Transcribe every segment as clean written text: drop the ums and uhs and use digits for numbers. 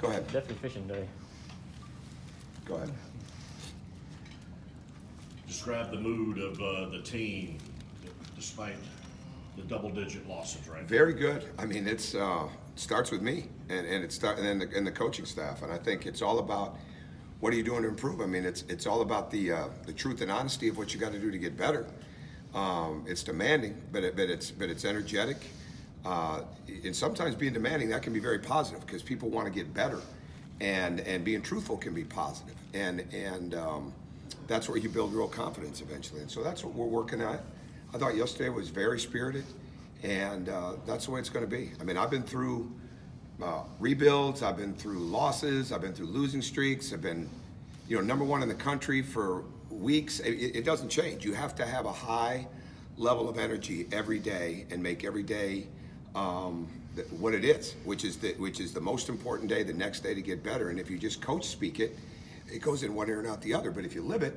Go ahead. Definitely fishing day. Go ahead. Describe the mood of the team despite the double-digit losses, right? Very good. I mean, it starts with me and the coaching staff, and I think it's all about what are you doing to improve. I mean, it's all about the truth and honesty of what you got to do to get better. It's demanding, but it's energetic, and sometimes being demanding that can be very positive because people want to get better, and being truthful can be positive, and that's where you build real confidence eventually. And so that's what we're working at. I thought yesterday was very spirited, and that's the way it's going to be. I mean, I've been through rebuilds, I've been through losses, I've been through losing streaks, I've been, number one in the country for weeks. It doesn't change. You have to have a high level of energy every day and make every day what it is, which is the most important day, the next day to get better. And if you just coach speak it, it goes in one ear and out the other. But if you live it,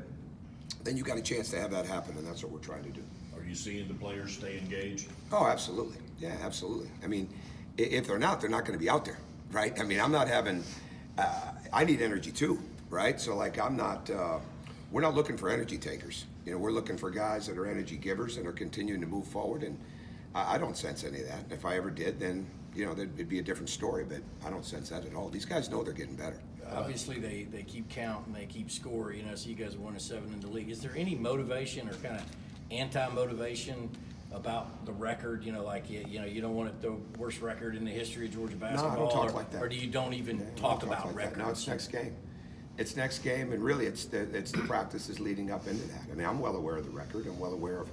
then you got a chance to have that happen, and that's what we're trying to do. Are you seeing the players stay engaged? Oh, absolutely. Yeah, absolutely. I mean, if they're not going to be out there, right? I mean, I'm not having, I need energy too, right? So like we're not looking for energy takers. We're looking for guys that are energy givers and are continuing to move forward, and I don't sense any of that. If I ever did, then, it'd be a different story, but I don't sense that at all. These guys know they're getting better. Obviously, they keep count and they keep score. So you guys are 1-7 in the league. Is there any motivation or kind of anti-motivation about the record? You don't want it the worst record in the history of Georgia basketball. No, I don't talk like that. Or do you don't even talk about like records? No, it's next game. It's next game, and really, it's the practices leading up into that. I mean, I'm well aware of the record. I'm well aware of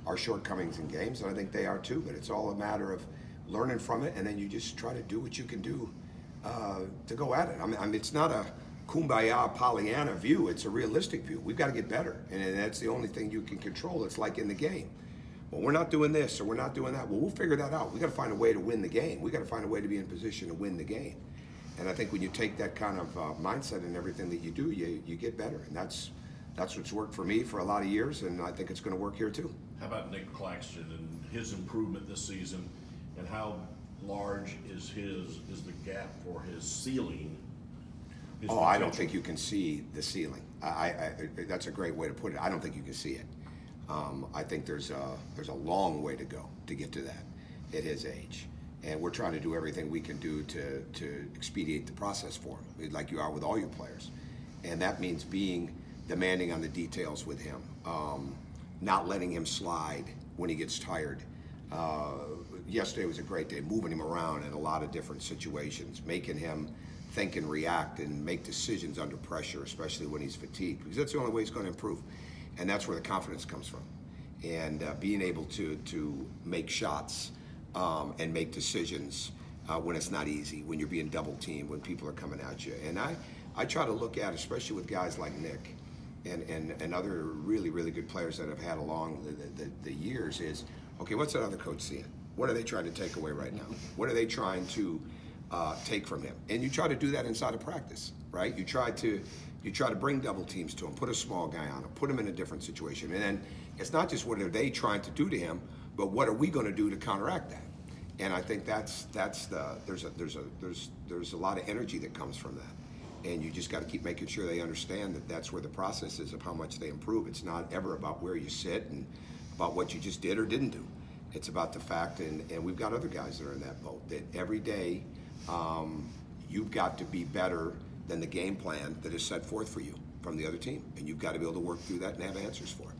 our shortcomings in games, and I think they are too. But it's all a matter of learning from it, and then you just try to do what you can do to go at it. I mean, it's not a kumbaya Pollyanna view. It's a realistic view. We've got to get better, and that's the only thing you can control. It's like in the game. Well, we're not doing this or we're not doing that. Well, we'll figure that out. We got to find a way to win the game. We got to find a way to be in position to win the game. And I think when you take that kind of mindset in everything that you do, you get better. And that's what's worked for me for a lot of years, and I think it's going to work here too. How about Nick Claxton and his improvement this season, and how large is the gap for his ceiling? I don't think you can see the ceiling. That's a great way to put it. I don't think you can see it. I think there's a long way to go to get to that at his age, and we're trying to do everything we can do to expedite the process for him, like you are with all your players, and that means being demanding on the details with him, not letting him slide when he gets tired. Yesterday was a great day, moving him around in a lot of different situations, making him think and react and make decisions under pressure, especially when he's fatigued, because that's the only way he's going to improve. And that's where the confidence comes from. And being able to make shots and make decisions when it's not easy, when you're being double teamed, when people are coming at you. And I try to look at, especially with guys like Nick and other really, really good players that I've had along the years, is, okay, what's that other coach seeing? What are they trying to take away right now? What are they trying to take from him? And you try to do that inside of practice, right? You try to bring double teams to him, put a small guy on him, put him in a different situation. And then it's not just what are they trying to do to him, but what are we going to do to counteract that? And I think there's a lot of energy that comes from that. And you just got to keep making sure they understand that that's where the process is of how much they improve. It's not ever about where you sit and about what you just did or didn't do. It's about the fact, and we've got other guys that are in that boat, that every day you've got to be better than the game plan that is set forth for you from the other team. And you've got to be able to work through that and have answers for it.